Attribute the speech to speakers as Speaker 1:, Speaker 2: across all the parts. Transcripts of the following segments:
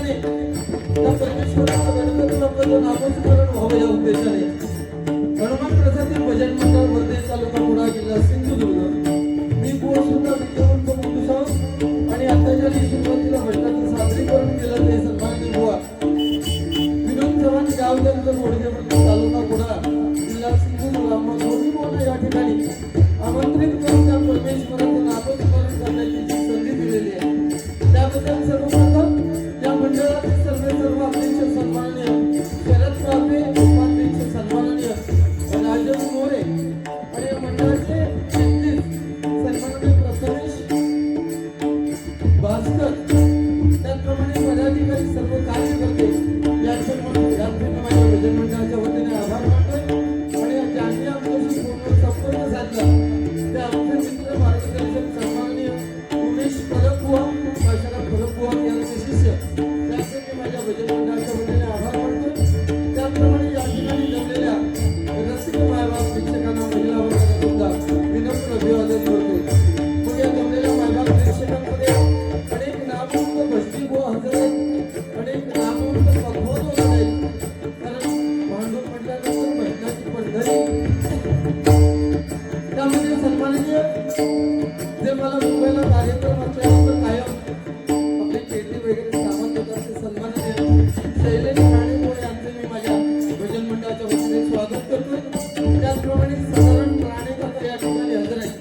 Speaker 1: निमित्ताने त्या परमेश्वराचा गणपतीला आपलं नामस्मरण व्हावं या उद्देशाने हनुमान प्रसादी भजन मंडळ वर्धे तालुका कुडाळ जिल्हा सिंधुदुर्ग मी बुवा सुद्धा विद्यावंत मुंडूसाव आणि आता ज्यांनी सुरुवातीला भजनाचं सादरीकरण केलं ते सन्माननीय बुवा विनोद चव्हाण गावजनकर मोडगे तालुका कुडाळ जिल्हा सिंधुदुर्ग आम्हा दोन्ही बुवांना या ठिकाणी आमंत्रित करून त्या परमेश्वराचं नामस्मरण करण्याची जी संधी दिलेली आहे त्याबद्दल सर्वप्रथम या मंडळाचे सर्व अध्यक्ष सन्माननीय शरद कापे उपाध्यक्ष सन्माननीय राजन मोरे आणि या मंडळाचे सन्माननीय प्रथमेश भास्कर त्याचप्रमाणे पदाधिकारी सर्व कार्यकर्ते यांचे माझ्या भजन मंडळाच्या वतीने आभार मानतोय आणि ज्यांनी आमच्याशी संपर्क साधला त्या आमचे मित्र मार्गदर्शक सन्माननीय उमेश पदकबुवा शरद पदकबुवा यांचे शिष्य त्यांचे मी माझ्या भजन मंडळाच्या वतीने आभार मानतोय त्याचप्रमाणे या ठिकाणी जमलेल्या रसिक मायबाप प्रेक्षकांना महिला वर्गाला सुद्धा विनम्र अभिवादन करतोय मग या जमलेल्या मायबाप प्रेक्षकांमध्ये अनेक नामवंत भक्तिबुवा हजर आहेत अनेक नामवंत पद्मवंत हजर आहेत कारण भांडून म्हटल्यानंतर भजनाची पंढरी त्यामध्ये सन्माननीय जे मला मुंबईला कार्यक्रम असल्यानंतर कायम आपले पेटी वगैरे सामान देतात ते सन्माननीय शैलेश राणेमुळे यांचे मी माझ्या भजन मंडळाच्या वतीने स्वागत करतोय त्याचप्रमाणे साधारण राणेकर या ठिकाणी हजर आहेत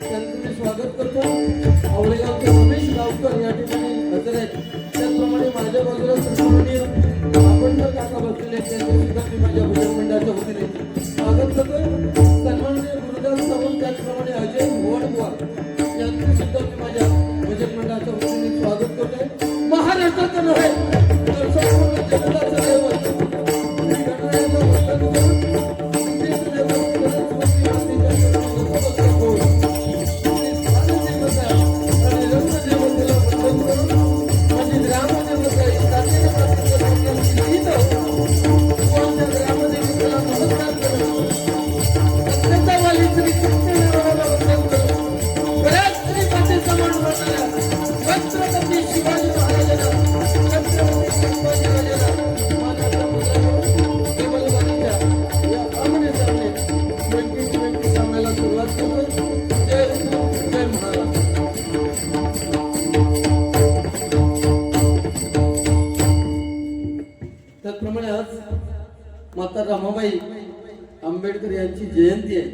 Speaker 1: त्यांचं मी स्वागत करतो आवळेगावचे रमेश गावकर या ठिकाणी हजर आहेत त्याचप्रमाणे माझ्या बाजूला सन्माननीय आपण काका बसलेले आहेत त्यांचे सुद्धा मी माझ्या भजन मंडळाच्या वतीने स्वागत करतोय सन्माननीय गुरुदास सावंत त्याचप्रमाणे अजय भुवनबुवा यांचे सुद्धा मी माझ्या भजन मंडळाच्या वतीने स्वागत करतोय महाराष्ट्राचं नव्हे तर संपूर्ण जगताचं दैवत गणरायाचं वंदन करून श्री दैवत सरस्वती मातेच्या चरणाला नमस्कार करून श्री स्थानदेवता आणि रत्नदेवतेला वंदन करून माझी ग्रामदेवता ही तातेने प्राप्त करण्याची गीत बुवांच्या ग्रामदेवतेला नमस्कार करून सत्यतावाली श्री कृष्णदेवराला वंदन करून बऱ्याच श्री माते समान होणाऱ्या छत्रपती शिवाजी महाराजांना छत्रपती संभाजी राजांना मानाचा मुद्रा करून केवलवाणीच्या या आमने सामने 2020 सामन्याला सुरुवात करतोय जय हिंद जय महाराष्ट्र त्याचप्रमाणे आज माता रमाबाई आंबेडकर यांची जयंती आहे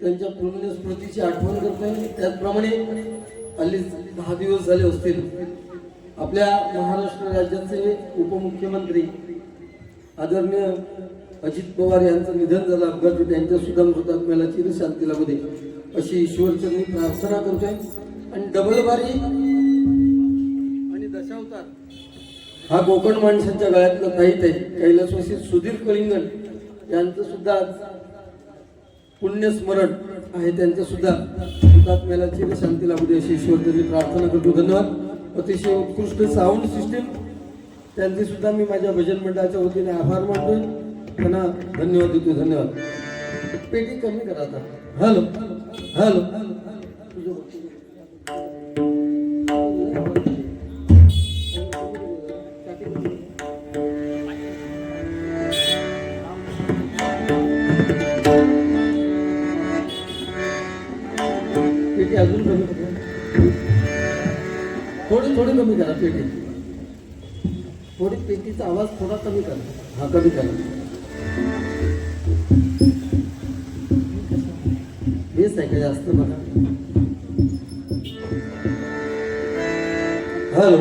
Speaker 1: त्यांच्या पुण्य स्मृतीची आठवण करतोय त्याचप्रमाणे हल्ली 10 दिवस झाले असतील आपल्या महाराष्ट्र राज्याचे उपमुख्यमंत्री आदरणीय अजित पवार यांचं निधन झालं अपघाती त्यांच्या सुद्धा मृतात्म्याला चिरशांती लाभू दे अशी ईश्वरचरणी प्रार्थना करतोय आणि डबलबारी आणि दशावतार हा कोकण माणसांच्या गळ्यातला ताईत आहे कैलासवासी सुधीर कलिंगण यांचं सुद्धा पुण्यस्मरण आहे त्यांच्या सुद्धा हुतात्म्याला चिरशांती लाभू दे अशी ईश्वरचरणी प्रार्थना करतो धन्यवाद अतिशय उत्कृष्ट साऊंड सिस्टीम त्यांचे सुद्धा मी माझ्या भजन मंडळाच्या वतीने आभार मानतोय त्यांना धन्यवाद देतो धन्यवाद पेटी कमी करा आता हॅलो हॅलो पेटी अजून कमी करा थोडी थोडी कमी करा पेटी थोडी पेटीचा आवाज थोडा कमी करा हा कमी करा बेस आहे का जास्त बघा हॅलो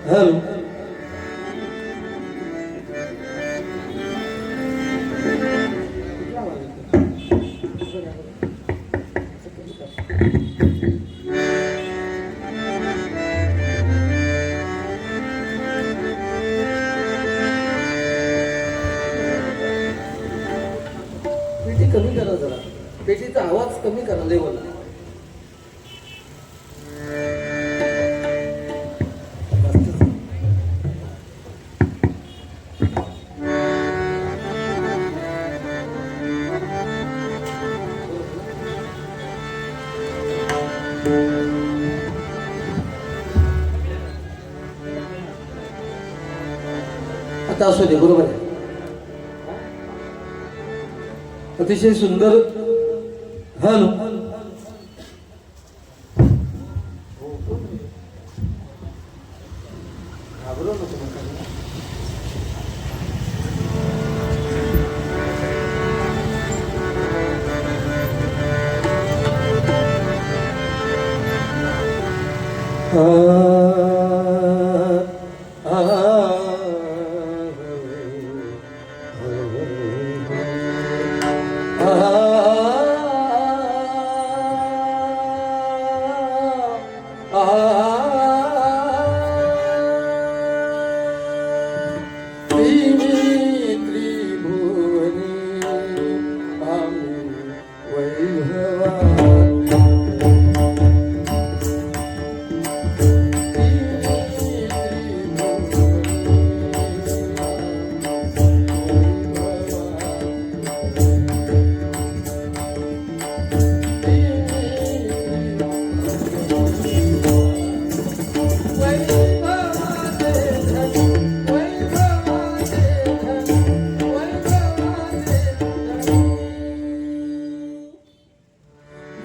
Speaker 1: हॅलो कमी करा जरा पेटीचा आवाज कमी करा लेवल आता असू दे, बरोबर आहे. अतिशय सुंदर. हॅलो,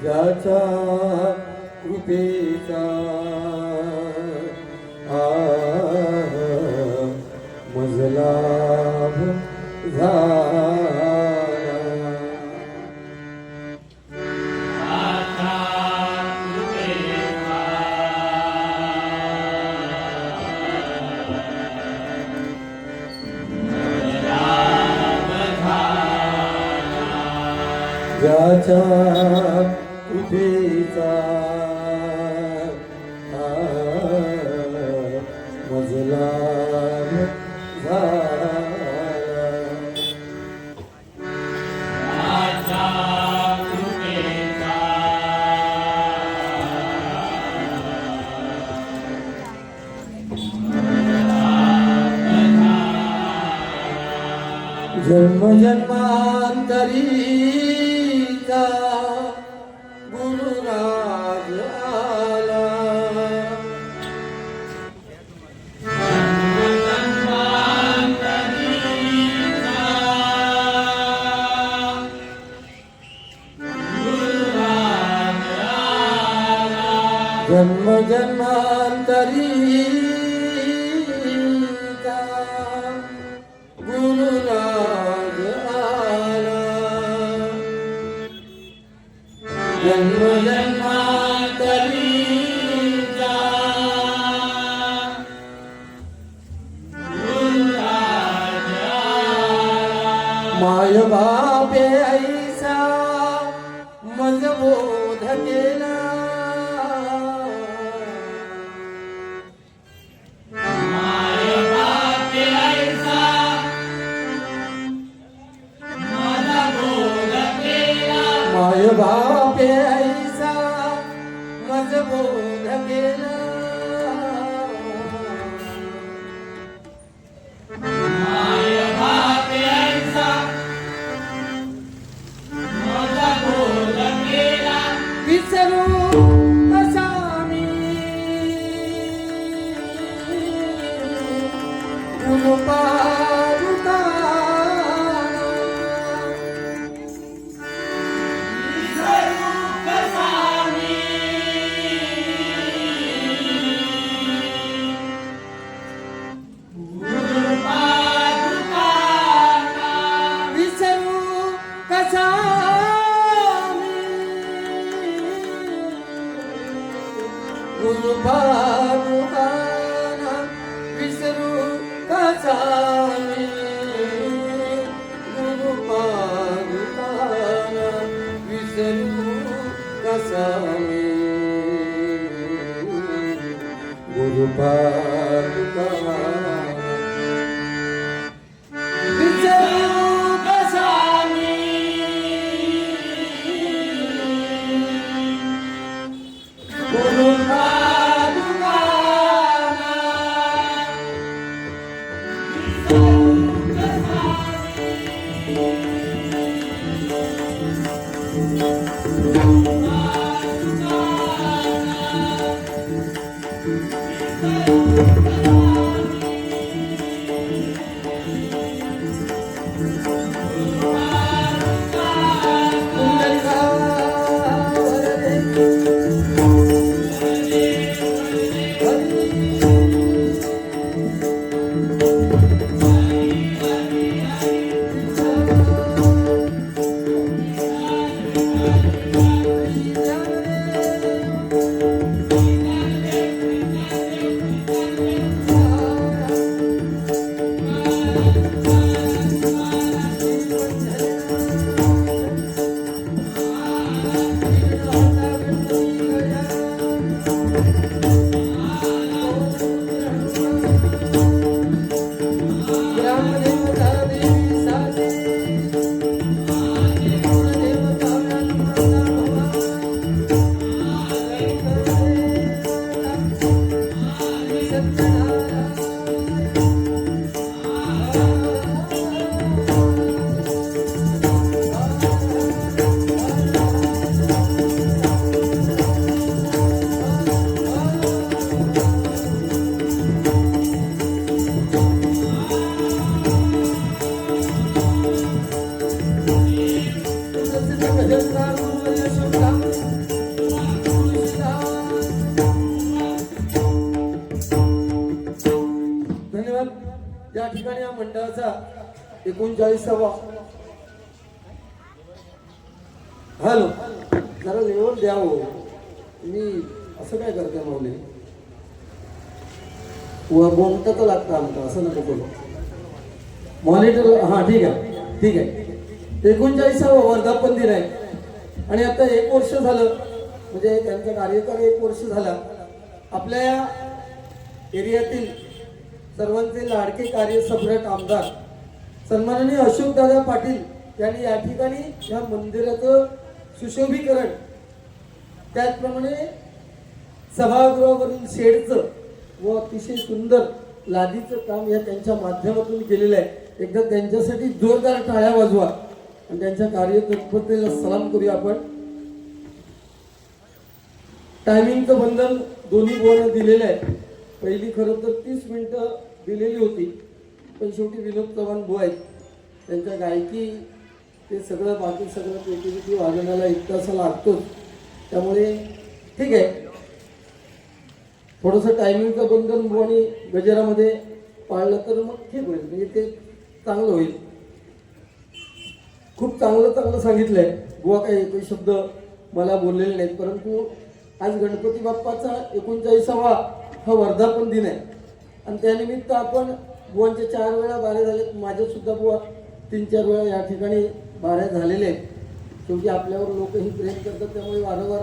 Speaker 1: ज्याच्या कृपेचा मजला झाला. ज्याच्या कृपेचा मजला झाला. जन्म जन्मांतरीचा गुरुराज आला. जन्म जन्मांतरीचा गुरुराज आला. जन्म जन्मांतरीचा गुरुराज आला. माय बापे ऐसा मज बोध केला. माय बापे ऐसा मज बोध केला. माय बापे ऐसा मज बोध केला. विसरू कसा मी कृपा गुरुपादुकाना विसरू कसा मी. गुरुपादुकाना विसरू कसा मी. गुरुपादुकाना विसरू कसा मी. धन्यवाद. या ठिकाणी या मंडळाचा 39वा हॅलो जरा लेवल द्या हो. मी असं काय करते माऊली बोलता तर लागतं आमचं असं नको बोलू. मॉनिटर हा ठीक आहे ठीक आहे. 39वा वर्धापन दिन आहे आणि आता 1 वर्ष झालं म्हणजे त्यांचा कार्यकाळ 1 वर्ष झाला. आपल्या या एरियातील सर्वांचे लाडके कार्यसम्राट आमदार सन्माननीय अशोकदादा पाटील यांनी या ठिकाणी या मंदिराचं सुशोभीकरण त्याचप्रमाणे सभागृहावरील शेडचं व अतिशय सुंदर लादीचं काम या त्यांच्या माध्यमातून केलेलं आहे. एकदा त्यांच्यासाठी जोरदार टाळ्या वाजवा आणि त्यांच्या कार्यतत्परतेला सलाम करूया आपण. टायमिंगचं बंधन दोन्ही बुवांना दिलेलं आहे. पहिली खरं तर 30 मिनिटं दिलेली होती पण शेवटी विनोद चव्हाण बुवा आहेत त्यांच्या गायकी ते सगळं बाकी सगळं पेटी वाजवण्याला 1 तास लागतोच. त्यामुळे ठीक आहे थोडंसं टायमिंगचं बंधन बुवानी गजरामध्ये पाळलं तर मग ठीक होईल म्हणजे ते चांगलं होईल. खूप चांगलं सांगितलंय बुवा. काही एकही शब्द मला बोललेले नाहीत परंतु आज गणपती बाप्पाचा 39वा हा वर्धापन दिन आहे आणि त्यानिमित्त आपण बुवांच्या 4 वेळा बाऱ्या झालेत. माझ्या सुद्धा बुवा 3-4 वेळा या ठिकाणी बाऱ्या झालेल्या आहेत. शेवटी आपल्यावर लोकही प्रेम करतात त्यामुळे वारंवार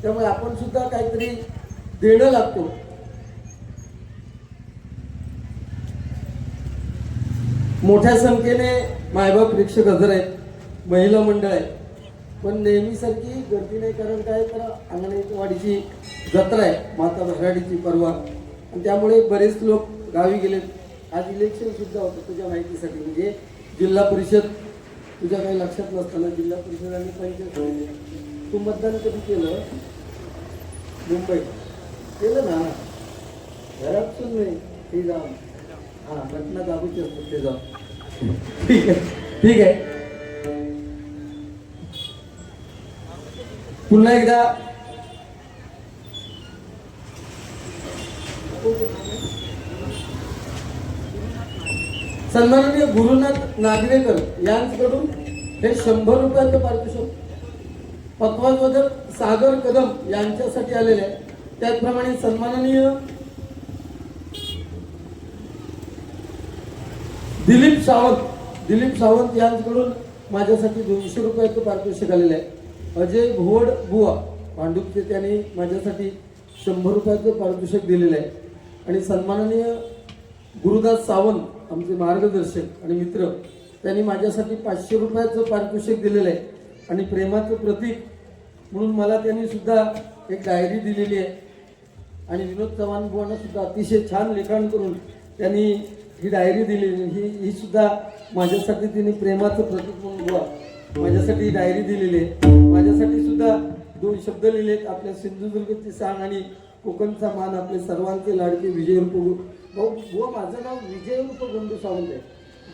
Speaker 1: त्यामुळे आपण सुद्धा काहीतरी देणं लागतो. मोठ्या संख्येने मायबाप प्रेक्षक हजर आहेत. महिला मंडळ आहे पण नेहमीसारखी गर्दी नाही कारण काय तर अंगणवाडीची जत्रा आहे माता भराडीची परवा आणि त्यामुळे बरेच लोक गावी गेलेत. आज इलेक्शन सुद्धा होतं तुझ्या माहितीसाठी म्हणजे जिल्हा परिषद तुझ्या काही लक्षात नसताना जिल्हा परिषद आणि पंचायत. तू मतदान कधी केलं? मुंबई केलं ना घरात सुद्धा नाही ते जाऊन हां घटना दाबूची असतात ते जाऊन ठीक आहे ठीक आहे. पुन्हा एकदा सन्माननीय गुरुनाथ नागवेकर यांच्याकडून हे 100 रुपयाचं पारितोषिक पक्वाद्योजक सागर कदम यांच्यासाठी आलेले आहे. त्याचप्रमाणे सन्माननीय दिलीप सावंत यांच्याकडून माझ्यासाठी 200 रुपयाचं पारितोषिक आलेलं आहे. अजय भोवड बुवा भांडुपचे त्यांनी माझ्यासाठी 100 रुपयाचं पारितोषिक दिलेलं आहे. आणि सन्माननीय गुरुदास सावंत आमचे मार्गदर्शक आणि मित्र त्यांनी माझ्यासाठी 500 रुपयाचं पारितोषिक दिलेलं आहे. आणि प्रेमाचं प्रतीक म्हणून मला त्यांनी सुद्धा एक डायरी दिलेली आहे. आणि विनोद चव्हाण बुवांना सुद्धा अतिशय छान लिखाण करून त्यांनी ही डायरी दिलेली ही सुद्धा माझ्यासाठी त्यांनी प्रेमाचं प्रतीक म्हणून बुवा माझ्यासाठी डायरी दिलेली आहे. माझ्यासाठी सुद्धा 2 शब्द लिहिलेत. आपल्या सिंधुदुर्गची सांग आणि कोकणचा मान आपले सर्वांचे लाडके विजय उर्फ भाऊ बुवा माझं नाव विजय उर्फ गुंडू सावंत आहे.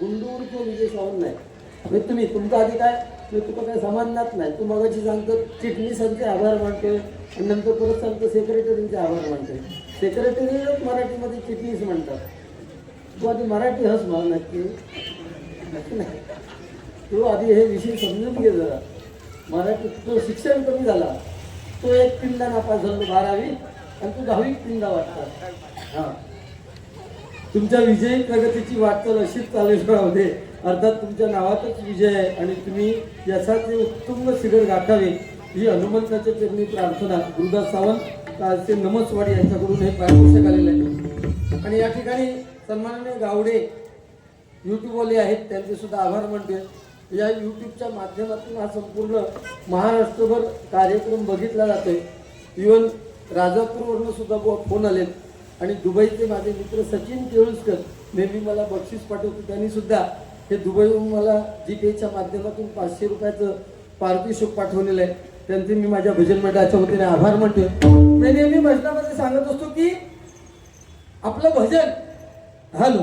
Speaker 1: गुंडू उर्फ विजय सावंत नाही म्हणजे तुम्ही तुमचं आधी काय मी तुला काय समाननात नाही. तू मगाशी सांगतो चिटणीसांचे आभार मानतोय आणि नंतर परत सांगतो सेक्रेटरींचे आभार मानतोय. सेक्रेटरीलाच मराठीमध्ये चिटणीस म्हणतात. तू आधी मराठी हस मला नक्की नाही. तू आधी हे विषय समजून घे जरा. मराठी तो शिक्षण कमी झाला तो 1 तीनदा नापास झालो 12वी आणि तू 10वी तीनदा वाटतात. हां तुमच्या विजयी प्रगतीची वाटचाल अशीच चालेल राहू दे. अर्थात तुमच्या नावातच विजय आहे आणि तुम्ही यासाठी उत्तुंग शिखर गाठावे ही हनुमंताच्या चरणी प्रार्थना. गुरुदास सावंत कालचे नमसवाडी यांच्याकडून हे पारितोषिक आलेलं आहे. आणि या ठिकाणी सन्माननीय गावडे यूट्यूबवाले आहेत त्यांचे सुद्धा आभार मानतोय. या यूट्यूबच्या माध्यमातून हा संपूर्ण महाराष्ट्रभर कार्यक्रम बघितला जातोय. इव्हन राजापूरवरनं सुद्धा फोन आलेत आणि दुबईचे माझे मित्र सचिन केळुसकर नेहमी मला बक्षीस पाठवतो, त्यांनी सुद्धा हे दुबईहून मला जीपेच्या माध्यमातून 500 रुपयाचं पारितोषिक पाठवलेलं आहे. त्यांचे मी माझ्या भजन मंडळाच्या वतीने आभार मानतो. मी नेहमी भजनामध्ये सांगत असतो की आपलं भजन हॅलो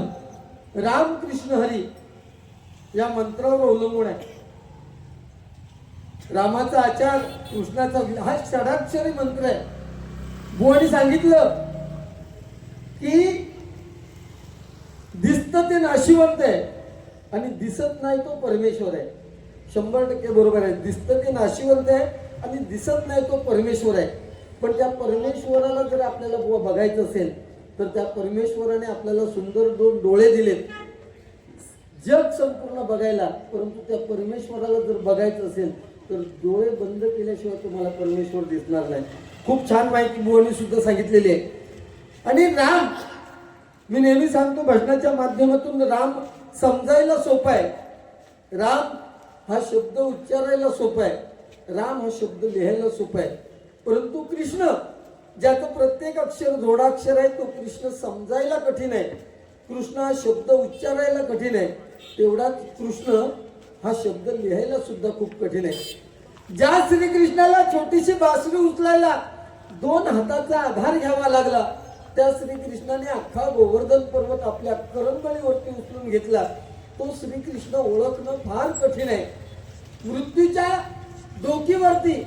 Speaker 1: राम कृष्ण हरी या मंत्रावर अवलंबून आहे. रामाचा आचार, कृष्णाचा हा षडाक्षरी मंत्र आहे. बुवानी सांगितलं की दिसतं ते नाशिवंत आहे आणि दिसत नाही तो परमेश्वर आहे. 100% बरोबर आहे. दिसतं ते नाशिवंत आहे आणि दिसत नाही तो परमेश्वर आहे. पण त्या परमेश्वराला जर आपल्याला बुवा बघायचं असेल तर त्या परमेश्वराने आपल्याला सुंदर 2 डोळे दिलेत जग संपूर्ण बघायला. परंतु त्या परमेश्वराला जर बघायचं असेल तर डोळे बंद केल्याशिवाय तुम्हाला परमेश्वर दिसणार नाही. खूप छान माहिती बुवानी सुद्धा सांगितलेली आहे. आणि राम, मी नेहमी सांगतो भजनाच्या माध्यमातून राम समजायला सोपा आहे. राम हा शब्द उच्चारायला सोपा आहे. राम हा शब्द लिहायला सोपा आहे. परंतु कृष्ण ज्याचं प्रत्येक अक्षर जोडाक्षर आहे तो कृष्ण समजायला कठीण आहे. कृष्ण हा शब्द उच्चारायला कठीण आहे. तेवढाच कृष्ण हा शब्द लिहायला सुद्धा खूप कठीण आहे. ज्या श्रीकृष्णाला छोटीशी बासरी उचलायला 2 हाताचा आधार घ्यावा लागला त्या श्रीकृष्णाने अख्खा गोवर्धन पर्वत आपल्या करंगळीवरती उचलून घेतला. तो श्रीकृष्ण ओळखणं फार कठीण आहे. मृत्यूच्या डोकीवरती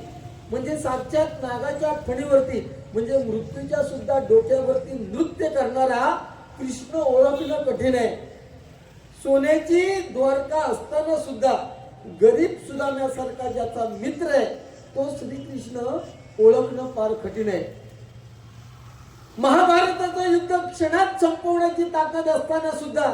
Speaker 1: म्हणजे साक्षात नागाच्या फणीवरती म्हणजे मृत्यूच्या सुद्धा डोक्यावरती नृत्य करणारा कृष्ण ओळखणं कठीण आहे. सोन्याची द्वारका असताना सुद्धा गरीब सुदाम्यासारखा ज्याचा मित्र आहे तो श्रीकृष्ण ओळखणं फार कठीण आहे. महाभारताचं युद्ध क्षणात संपवण्याची ताकद असताना सुद्धा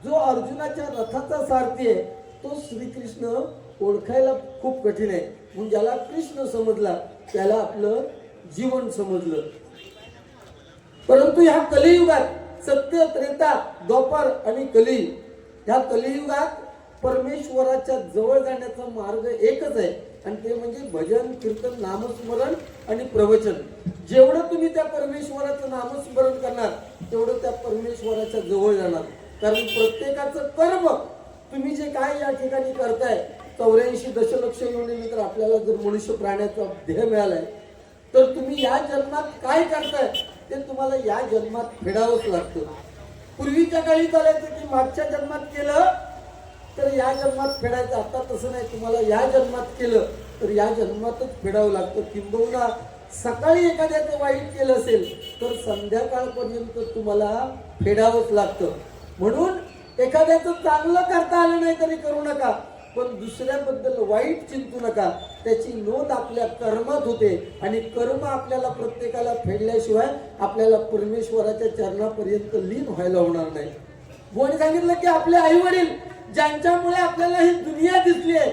Speaker 1: जो अर्जुनाच्या रथाचा सारथी आहे तो श्रीकृष्ण ओळखायला खूप कठीण आहे. म्हणून ज्याला कृष्ण समजला त्याला आपलं जीवन समजलं. परंतु ह्या कलियुगात सत्य, त्रेता, द्वापर आणि कली ह्या कलियुगात परमेश्वराच्या जवळ जाण्याचा मार्ग एकच आहे आणि ते म्हणजे भजन, कीर्तन, नामस्मरण आणि प्रवचन. जेवढं तुम्ही त्या परमेश्वराचं नामस्मरण करणार तेवढं त्या परमेश्वराच्या जवळ जाणार. कारण प्रत्येकाचं कर्म तुम्ही जे काय या ठिकाणी करताय 84 दशलक्ष योनीनंतर आपल्याला जर मनुष्य प्राण्याचा देह मिळालाय तर तुम्ही या जन्मात काय करताय ते तुम्हाला या जन्मात फेडावंच लागतं. पूर्वीच्या काळी चालायचं की मागच्या जन्मात केलं तर या जन्मात फेडायचं. आता तसं नाही. तुम्हाला या जन्मात केलं तर या जन्मातच फेडावं लागतं. किंबहुना सकाळी एखाद्याचं वाईट केलं असेल तर संध्याकाळपर्यंत तुम्हाला फेडावंच लागतं. म्हणून एखाद्याचं चांगलं करता आलं नाही तरी करू नका, पण दुसऱ्याबद्दल वाईट चिंतू नका. त्याची नोंद आपल्या कर्मात होते आणि कर्म आपल्याला प्रत्येकाला फेडल्याशिवाय आपल्याला परमेश्वराच्या चरणापर्यंत लीन व्हायला होणार नाही. कोणी सांगितलं की आपले आई वडील ज्यांच्यामुळे आपल्याला ही दुनिया दिसली आहे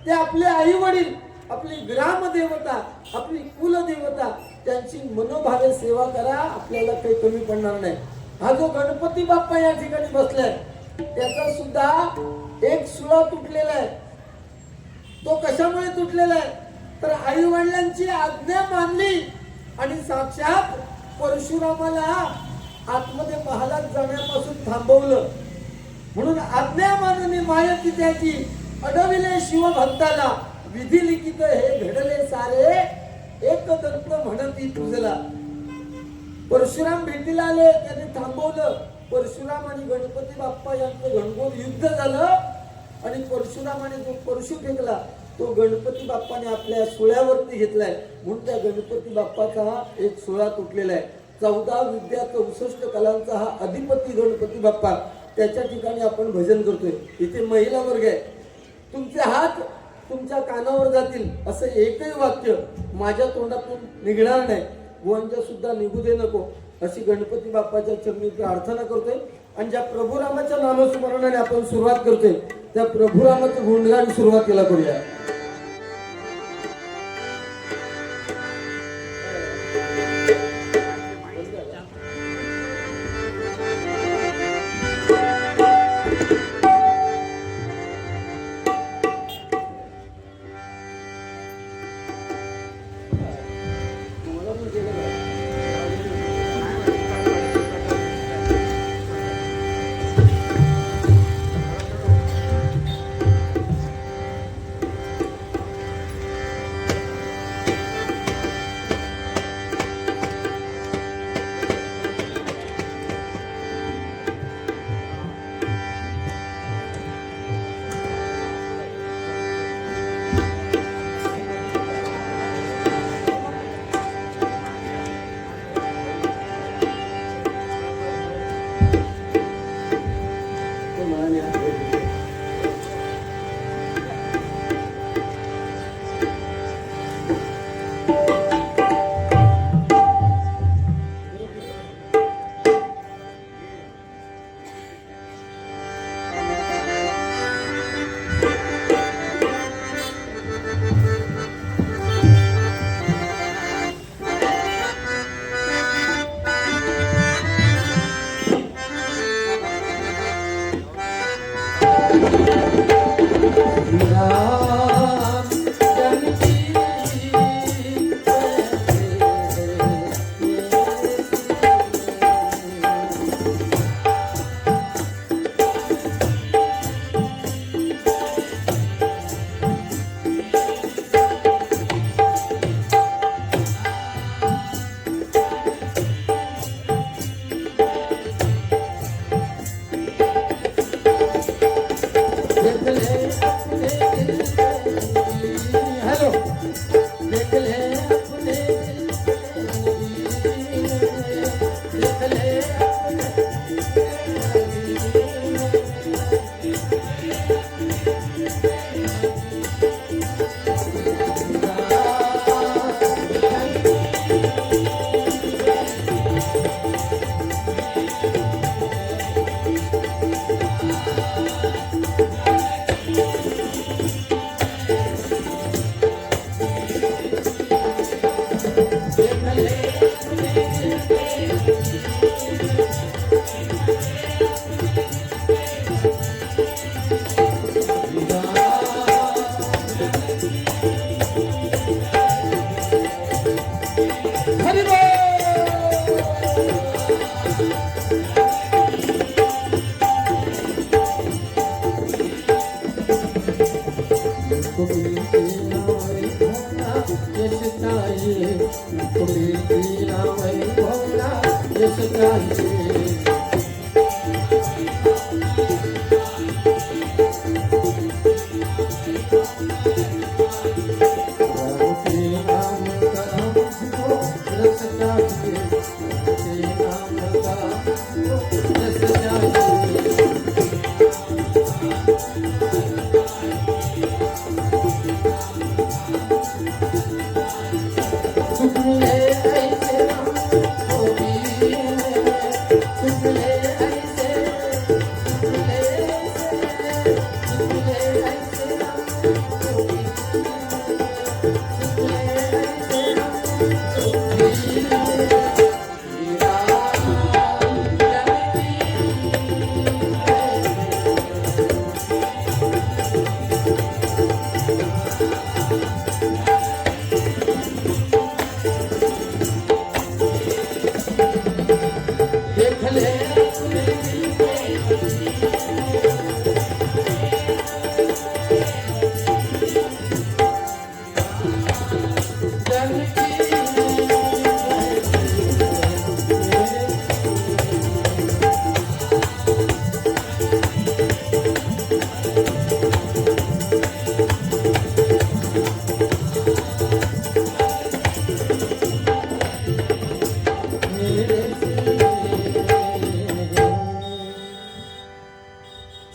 Speaker 1: ते आपले आई वडील, आपली ग्रामदेवता, आपली कुलदेवता, त्यांची मनोभावे सेवा करा. आपल्याला काही कमी पडणार नाही. हा जो गणपती बाप्पा या ठिकाणी बसलाय त्याचा सुद्धा एक सुळा तुटलेला आहे. तो कशामुळे तुटलेला आहे तर आई वडिलांची आज्ञा मानली आणि साक्षात परशुरामाला आतमध्ये महालात जाण्यापासून थांबवलं. म्हणून आज्ञा मानून मायती त्याची अडविले शिवभक्ताला विधी लिखित हे घडले सारे एक दंत म्हणती तुझला. परशुराम भेटीला आले, त्याने थांबवलं. परशुराम आणि गणपती बाप्पा यांचं घनघोर युद्ध झालं आणि परशुरामाने जो परशु फेकला तो गणपती बाप्पाने आपल्या सुळ्यावरती घेतलाय. म्हणून त्या गणपती बाप्पाचा एक सुळा तुटलेला आहे. 14 विद्या 64 कलांचा हा अधिपती गणपती बाप्पा, त्याच्या ठिकाणी आपण भजन करतोय. इथे महिला वर्ग आहे. तुमचे हात तुमच्या कानावर जातील असं एकही वाक्य माझ्या तोंडातून निघणार नाही. बुवांच्या सुद्धा निघू दे नको अशी गणपती बाप्पाच्या चरणी प्रार्थना करतोय. आणि ज्या प्रभुरामाच्या नामस्मरणाने आपण सुरुवात करतोय त्या प्रभुरामाचं गुणगान सुरुवातीला करूया.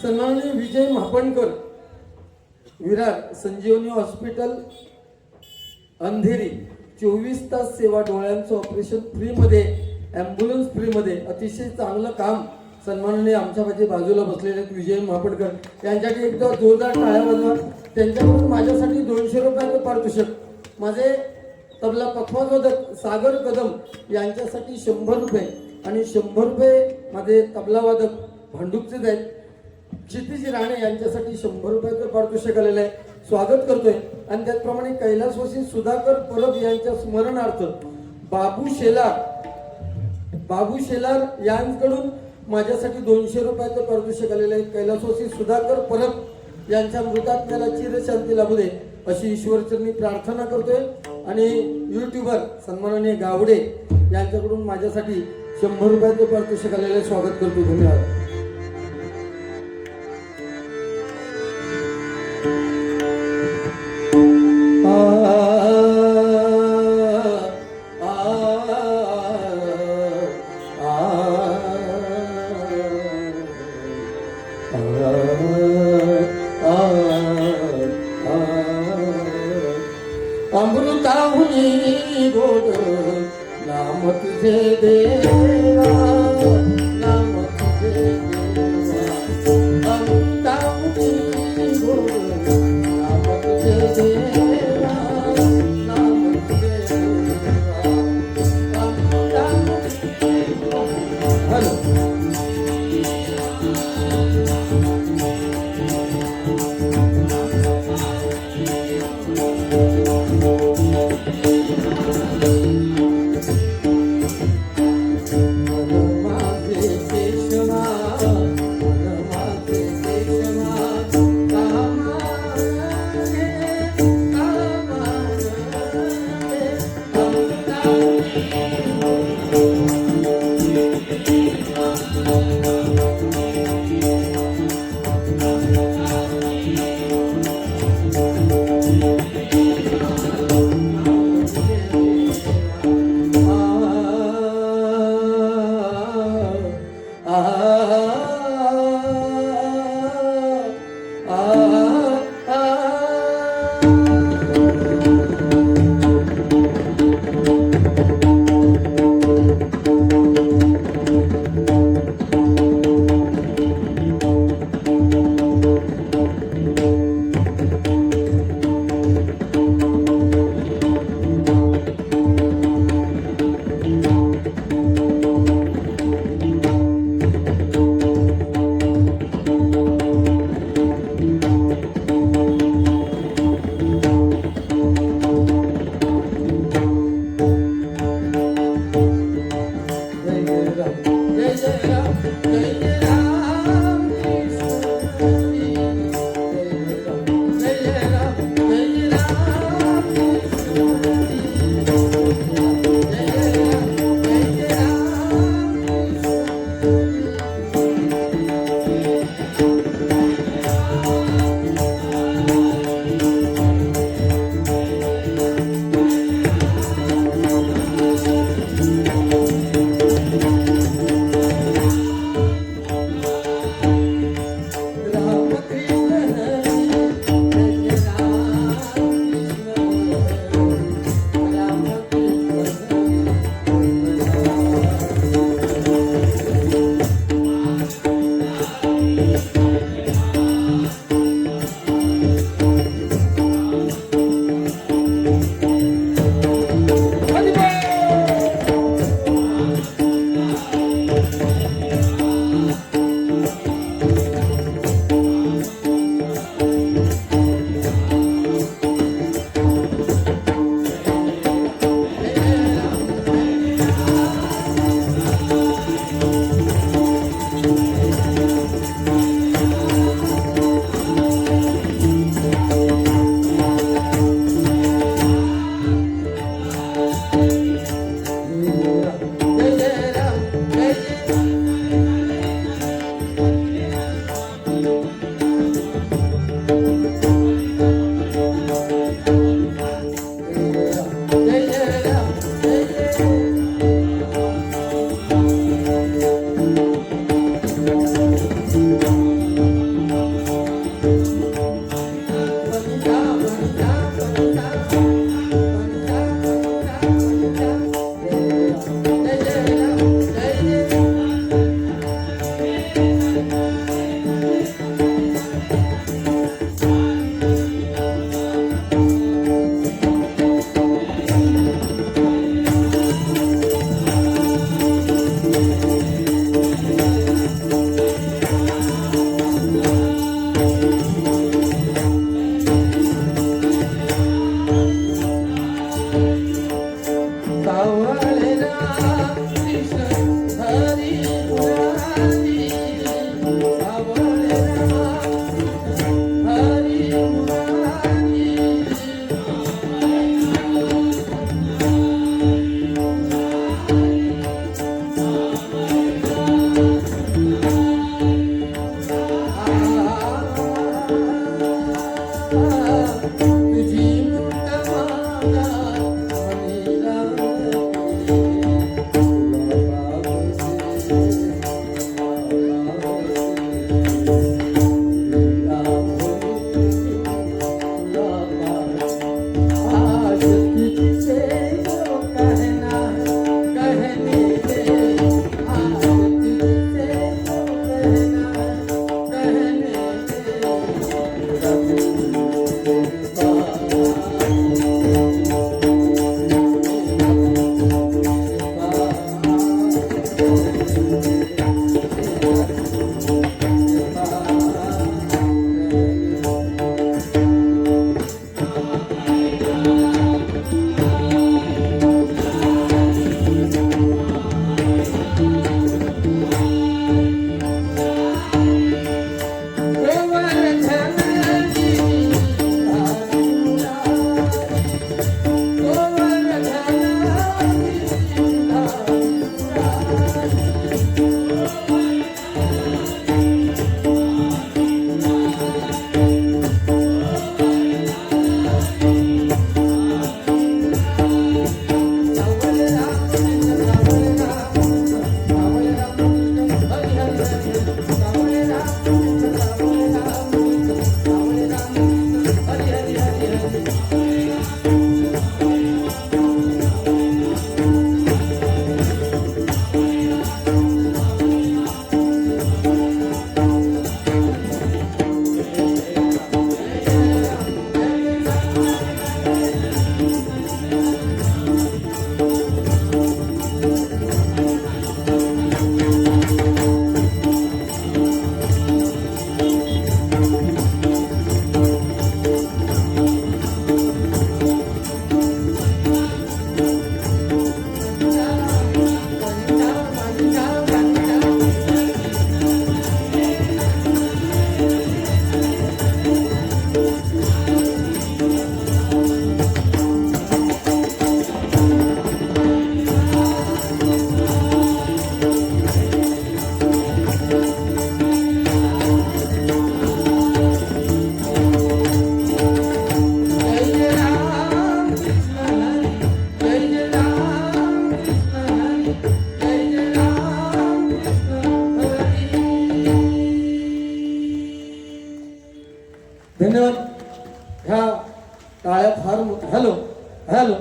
Speaker 1: सन्माननीय विजय महापणकर, विरार संजीवनी हॉस्पिटल अंधेरी, 24 तास सेवा, डोळ्यांचं ऑपरेशन फ्री मध्ये, ॲम्ब्युलन्स फ्री मध्ये, अतिशय चांगलं काम. सन्माननीय आमच्या माझे बाजूला बसलेले विजय महापणकर यांच्याकडे एकदा जोरदार टाळ्या वाजवा. त्यांच्याकडून माझ्यासाठी 200 रुपयाचं पारितोषिक. माझे तबला पखवाजवादक सागर कदम यांच्यासाठी 100 रुपये आणि 100 रुपये माझे तबला वादक भांडुपचे आहेत क्षितिज राणे यांच्यासाठी 100 रुपयाचं पारितोषिक आलेलं आहे. स्वागत करतोय. आणि त्याचप्रमाणे कैलासवासी सुधाकर परब यांच्या स्मरणार्थ बाबू शेलार यांकडून माझ्यासाठी 200 रुपयाचं पारितोषिक आलेलं आहे. कैलासवासी सुधाकर परब यांच्या मृतात्म्याला चिरशांती लाभू दे अशी ईश्वरचरणी प्रार्थना करतोय. आणि युट्यूबर सन्माननीय गावडे यांच्याकडून माझ्यासाठी 100 रुपयाचं पारितोषिक आलेलं आहे. स्वागत करतो. धन्यवाद. अमृताहुनी गोड नाम तुझे देवा, नाम तुझे देवा. अमृताहुनी गोड नाम तुझे देवा, नाम तुझे देवा. अमृताहुनी हॅलो हॅलो हॅलो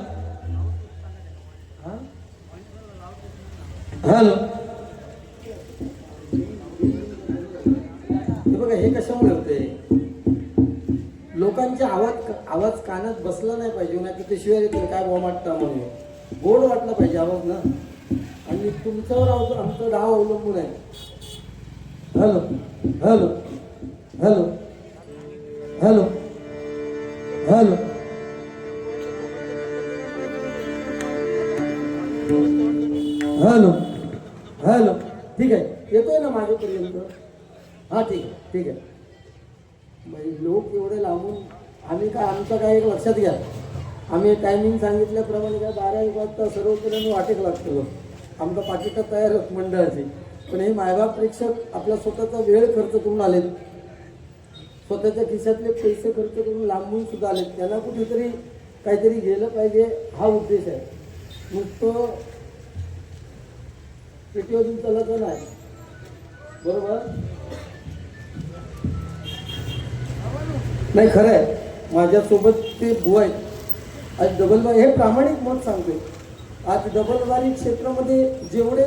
Speaker 1: हॅलो. हे बघा हे कशामुळे होते, लोकांचे आवाज आवाज कानात बसला नाही पाहिजे ना, की ते शिवाय येतील काय वाटतं म्हणून गोड वाटलं पाहिजे आवाज ना. आणि तुमच्यावर आमचं डाव अवलंबून आहे. Hello hello hello hello hello. Hello hello. ठीक आहे, येतोय ना माझ्यापर्यंत? हा ठीक आहे ठीक आहे. म्हणजे लोक एवढे लांबून, आम्ही काय आमचं काय एक लक्षात घ्या, आम्ही टायमिंग सांगितल्याप्रमाणे काय 12-1 वाजता सर्व केल्याने वाटेक लागतो. आमचं पाकिटं तयार होत मंडळाची. पण हे मायबाप प्रेक्षक आपला स्वतःचा वेळ खर्च करून आले, स्वतःच्या खिशातले पैसे खर्च करून लांबून सुद्धा आले. त्यांना कुठेतरी काहीतरी गेलं पाहिजे हा उद्देश आहे. नुसतं पेटीवरून चालत नाही, बरोबर नाही. खरं आहे, माझ्यासोबत ते बुवा आहेत आज डबलबारी, हे प्रामाणिक मत सांगतोय. आज डबलबारी क्षेत्रामध्ये जेवढे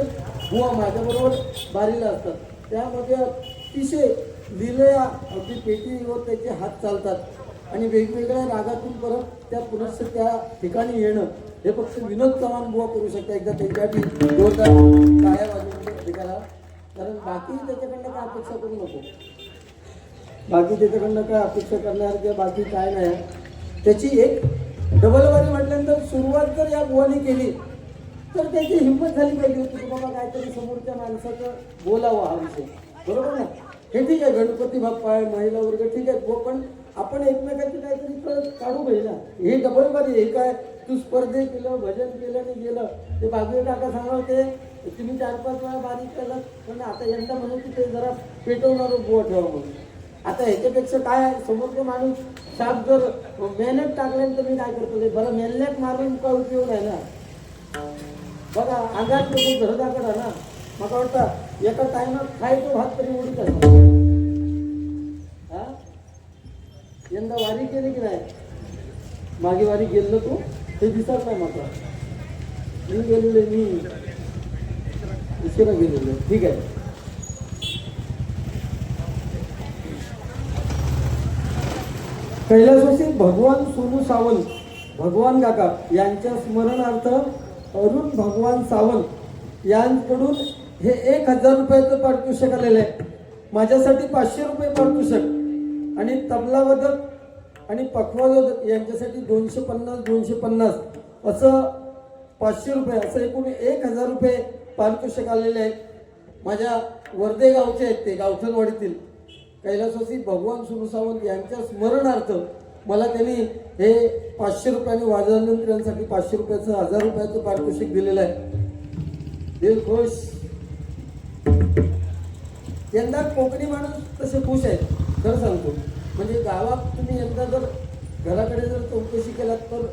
Speaker 1: बुवा माझ्याबरोबर बारीला असतात, त्यामध्ये अतिशय लिलया अगदी पेटीवर त्याचे हात चालतात आणि वेगवेगळ्या रागातून परत त्या पुनश्च त्या ठिकाणी येणं हे फक्त विनोद चव्हाण बुवा करू शकता. एकदा त्यांच्यासाठी जोरदार टाळ्या वाजवून अधिकारा, कारण बाकी त्याच्याकडनं काय अपेक्षा करू नको. बाकी त्याच्याकडनं काय अपेक्षा करणार किंवा बाकी काय नाही. त्याची एक डबलबारी म्हटल्यानंतर सुरुवात जर या बुवाने केली तर त्याची हिंमत झाली पाहिजे होती की बाबा काहीतरी समोरच्या माणसाचं बोलावं हा विषय, बरोबर ना. हे ठीक आहे, गणपती बाप्पा आहे, महिला वर्ग ठीक आहे, पण आपण एकमेकाची काहीतरी काढू पाहिजे ना. हे डबलबारी हे काय, तू स्पर्धे केलं, भजन केलं आणि गेलं. ते बाजूला काका सांगा होते तुम्ही 4-5 वेळा बारीक केलं, पण आता यंदा म्हणून की ते जरा पेटवणार बुवा ठेवा म्हणून. आता ह्याच्यापेक्षा काय आहे, समोरचा माणूस साप जर मेहनत टाकल्यानंतर मी काय करतो, बरं मेहनत मारून काय उपयोग आहे ना. बघा अंगात लोक घरदाकडा ना, मला वाटतं एका टायमात खायचो भात तरी उडीत असतो. हा यंदा वारी केली की नाही, मागे वारी गेलो तू ते दिसत नाही मात्र. मी गेलेले, मी उशिरा गेलेलो. ठीक आहे, कैलासवासी भगवान सोनू सावंत, भगवान काका यांच्या स्मरणार्थ अरुण भगवान सावंत यांकडून हे 1000 रुपयाचं पारितोषिक आलेलं आहे. माझ्यासाठी 500 रुपये पारितोषिक आणि तबलावादक आणि पखवाजवादक यांच्यासाठी 250 असं 500 रुपये असं एकूण 1000 रुपये पारितोषिक आलेले आहेत. माझ्या वर्धे गावचे आहेत ते, गावठणवाडीतील कैलासवासी भगवान सोनू सावंत यांच्या स्मरणार्थ मला त्यांनी हे 500 रुपयाने वाजवंत्र्यांसाठी 500 रुपयाचं 1000 रुपयाचं पारितोषिक दिलेलं आहे. देव खुश. यंदा कोकणी माणूस तसे खुश आहेत, खरं सांगतो. म्हणजे गावात तुम्ही यंदा जर घराकडे जर चौकशी केलात तर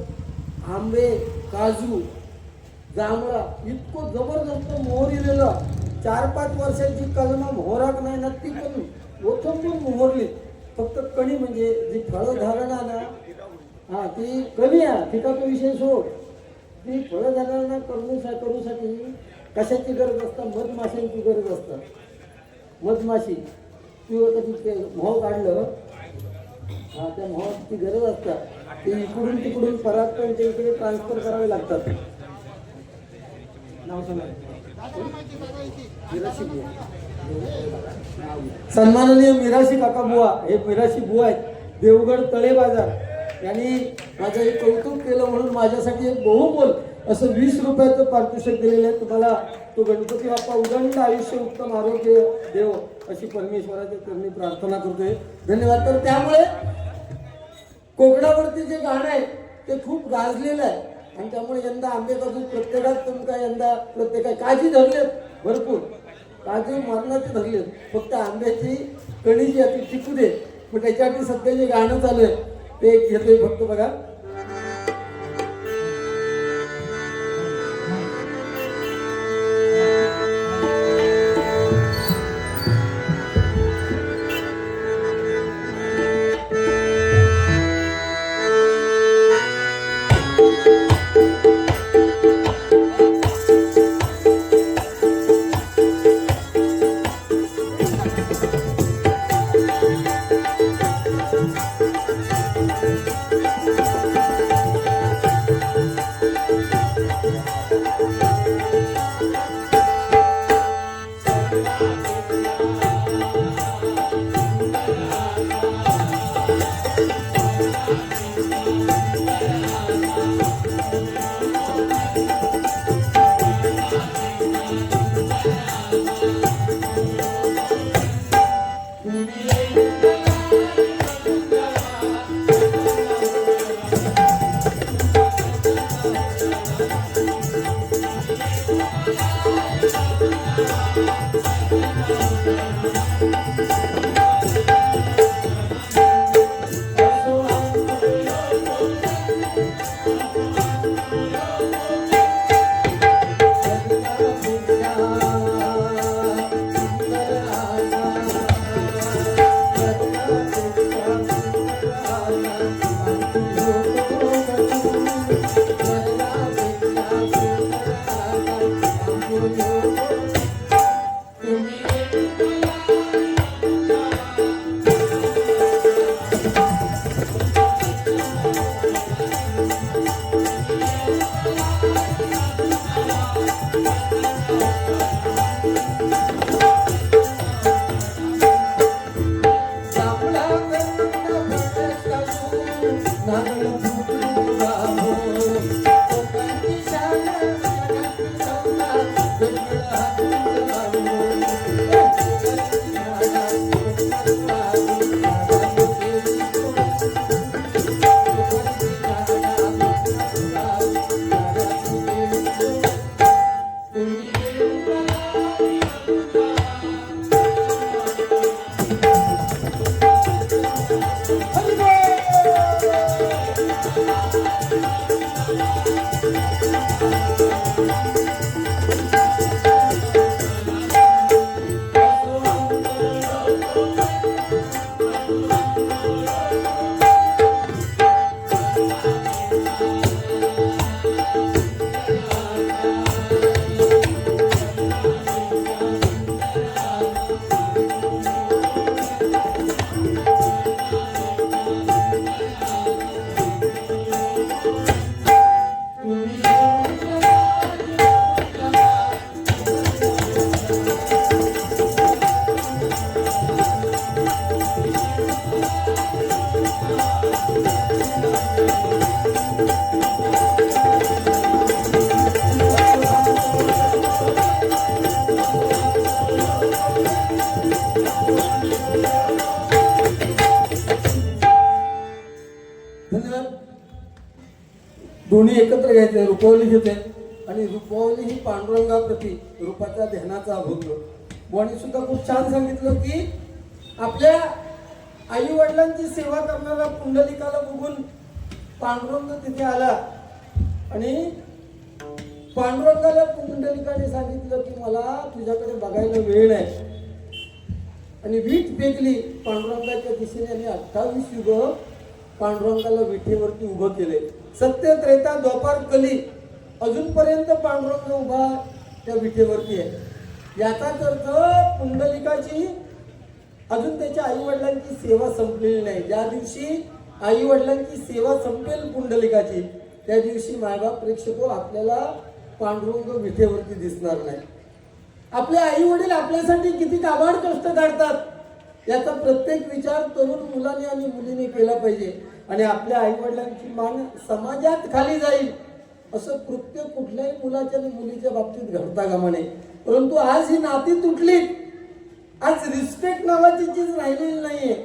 Speaker 1: आंबे, काजू, जांभळा इतकं जबरदस्त मोहर दिलेलं. 4-5 वर्षाची कलमा मोहराक नाही ना, ती पण ओथंबून मोहरली. फक्त कणी म्हणजे जी फळं धारणा ना, हा ती कमी आहे. ठिकाणचा विषय सोड. ती फळं धारणा करूसाठी कशाची गरज असतात, मधमाशांची गरज असतात. मधमाशी तू कधी ते मोह काढलं, हा त्या मोहाची गरज असतात. ते इकडून तिकडून परागकण ते इकडे ट्रान्सफर करावे लागतात. नाव सांगा. सन्माननीय मिराशी काका बुवा, हे मिराशी बुवा आहेत, देवगड तळे बाजार यांनी माझं एक कौतुक केलं म्हणून माझ्यासाठी एक बहुमोल असं 20 रुपयाचं पारितोषिक दिलेलं आहे. तुम्हाला तो गणपती बाप्पा उदंड आयुष्य, उत्तम आरोग्य देव अशी परमेश्वराच्या चरणी प्रार्थना करतोय. धन्यवाद. तर त्यामुळे कोकणावरती जे गाणं आहे ते खूप गाजलेलं आहे आणि त्यामुळे यंदा आंबेकाजू प्रत्येकात तुमका यंदा प्रत्येका काळजी धरलेत, भरपूर काजू मरणाचे धरलेत. फक्त आंब्याची कणी जी आहे ती टिकू दे. मग त्याच्यासाठी सध्या जे गाणं चालू आहे ते घेतोय फक्त बघा. धन्यवाद. दोन्ही एकत्र घ्यायचे. रुपवली घेते आणि रुपवली ही पांडुरंगाप्रती रूपाच्या ध्यानाचा अभंग. बुवानी सुद्धा खूप छान सांगितलं की आपल्या आई वडिलांची सेवा करणारा पुंडलिकाला बघून पांडुरंग तिथे आला आणि पांडुरंगाला पुंडलिकाने सांगितलं की मला तुझ्याकडे बघायला वेळ नाही आणि वीट फेकली पांडुरंगाच्या दिशेने आणि 28 युग पांडुरंगाला विठेवरती उभं केले. सत्य त्रेता द्वापार कली अजूनपर्यंत पांडुरंग उभा त्या विठेवरती आहे. याचाच अर्थ पुंडलिकाची अजून त्याच्या आई वडिलांची सेवा संपलेली नाही. ज्या दिवशी आई वडिलांची सेवा संपेल पुंडलिकाची त्या दिवशी मायबाप प्रेक्षको आपल्याला पांडुरंग विठेवरती दिसणार नाही. आपले आई वडील आपल्यासाठी किती काबाड कष्ट काढतात याचा प्रत्येक विचार तरुण मुलाने आणि मुलीने केला पाहिजे. आणि आपल्या आई वडिलांची मान समाजात खाली जाईल असं कृत्य कुठल्याही मुलाच्या आणि मुलीच्या बाबतीत घडता कामा नये. परंतु आज ही नाती तुटली. आज रिस्पेक्ट नावाची चीज राहिलेली नाहीये.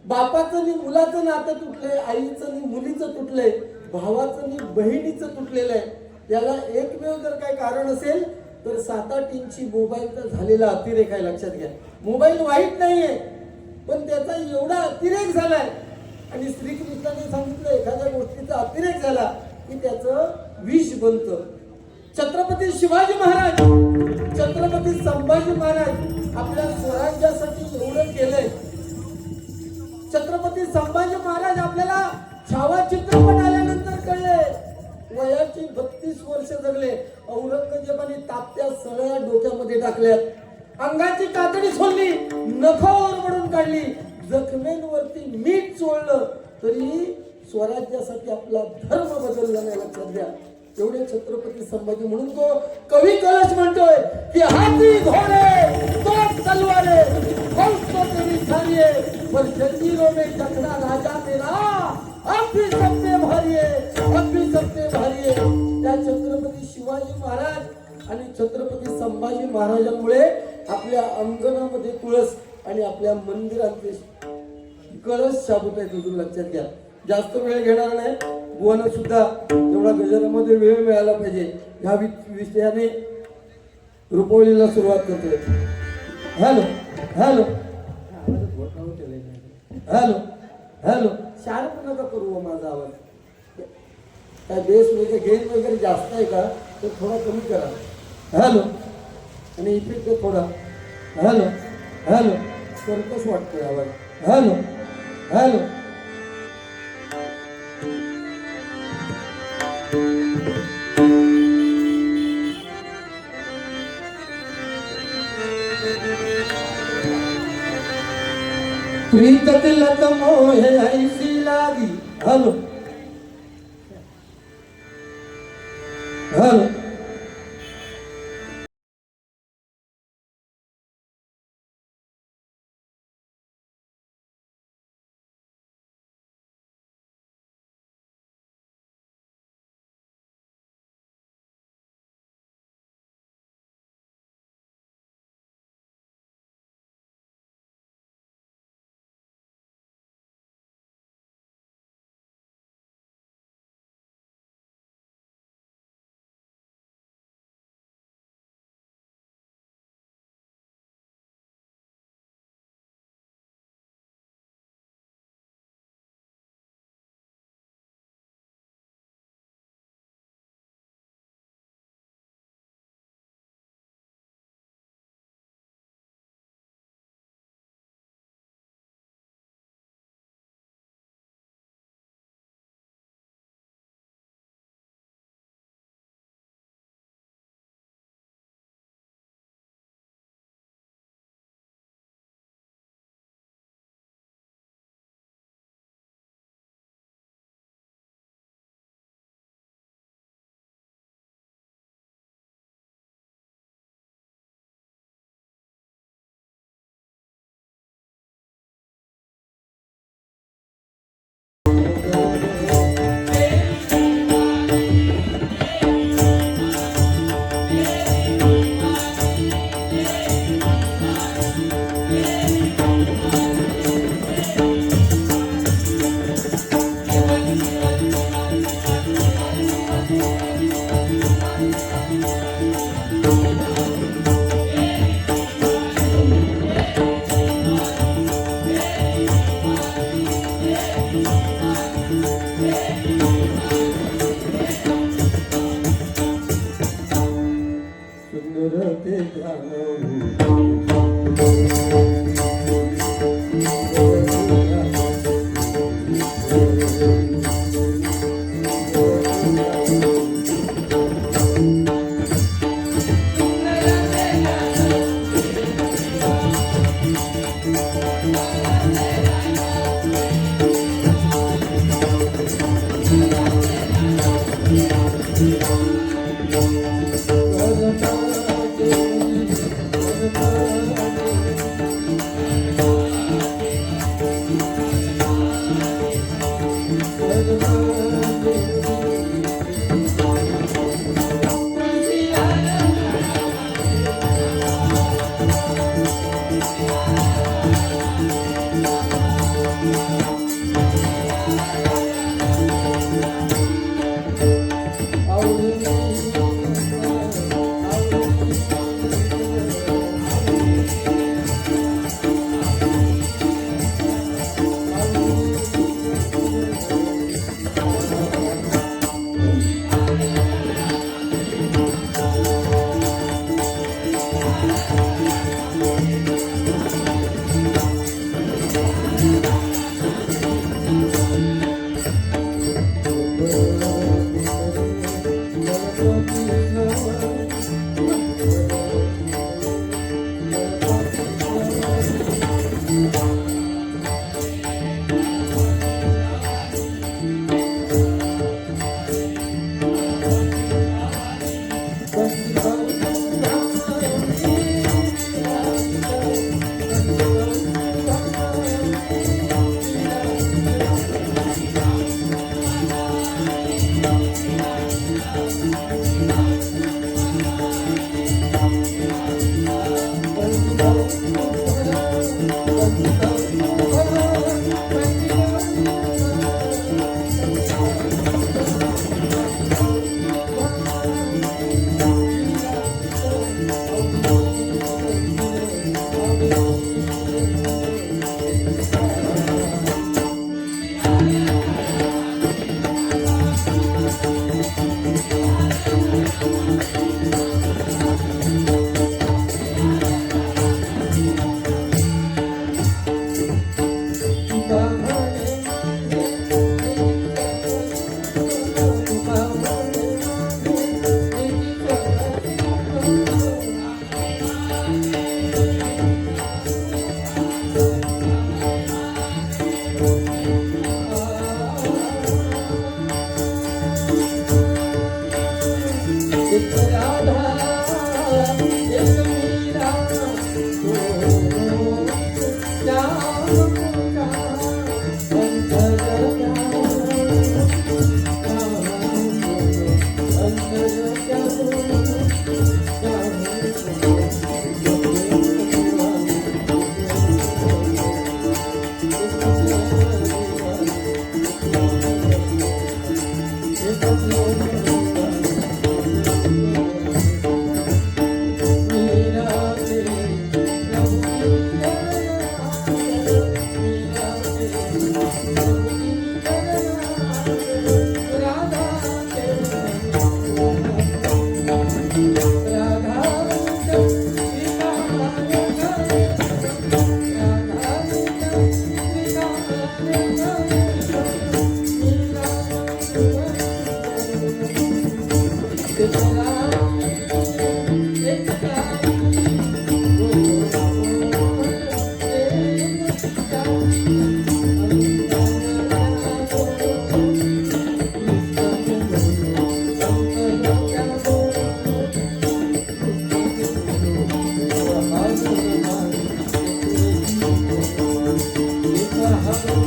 Speaker 1: बापाचं आणि मुलाचं नातं तुटलंय, आईचं आणि मुलीचं तुटलंय, भावाचं आणि बहिणीचं तुटलेलं आहे. याला एकमेव जर काही कारण असेल तर 7-8 इंची मोबाईलचा झालेला अतिरेक आहे. लक्षात घ्या. मोबाईल वाईट नाहीये पण त्याचा एवढा अतिरेक झालाय आणि श्रीकृष्णाने सांगितलं एखाद्या गोष्टीचा अतिरेक झाला की त्याचं विष बनतं. छत्रपती शिवाजी महाराज, छत्रपती संभाजी महाराज आपल्या स्वराज्यासाठी एवढं केलंय. छत्रपती संभाजी महाराज आपल्याला छावा चित्रपट आल्यानंतर कळले. वयाची 32 वर्ष जगले. औरंगजेबाने ताप्त्या सळ्या डोक्यामध्ये टाकल्यात. अंगाची कातडी सोडली, नखावर ओरबडून काढली, जखमेंवरती मीठ चोळलं तरी स्वराज्यासाठी आपला धर्म बदलला नाही. लक्षात घ्या. एवढे छत्रपती संभाजी. म्हणून तो कवी कलश म्हणतोय की हाती घोडे तो तलवारे फौज तो तेरी सारिये पर जंजीरों में जकड़ा राजा मेरा अब भी सबसे भारी है, अब भी सबसे भारी है. त्या छत्रपती शिवाजी महाराज आणि छत्रपती संभाजी महाराजांमुळे आपल्या अंगणामध्ये तुळस आणि आपल्या मंदिरातले कळस शाबूत आहे. तुझं लक्षात घ्या. जास्त वेळ घेणार नाही. बुवांना सुद्धा तेवढा गजरामध्ये वेळ मिळाला पाहिजे. ह्या विषयाने रुपवलीला सुरुवात करतोय. Hello hello hello hello. Sharp नका करू माझा आवाज. काय बेस वगैरे गेन वगैरे जास्त आहे का तर थोडा कमी करा. हॅलो आणि इफेक्ट थोडा. Hello hello. कर्कश वाटतोय आवाज. Hello hello. प्रीत तिलक मोहे ऐसी लागी. Hello hello. Hallelujah.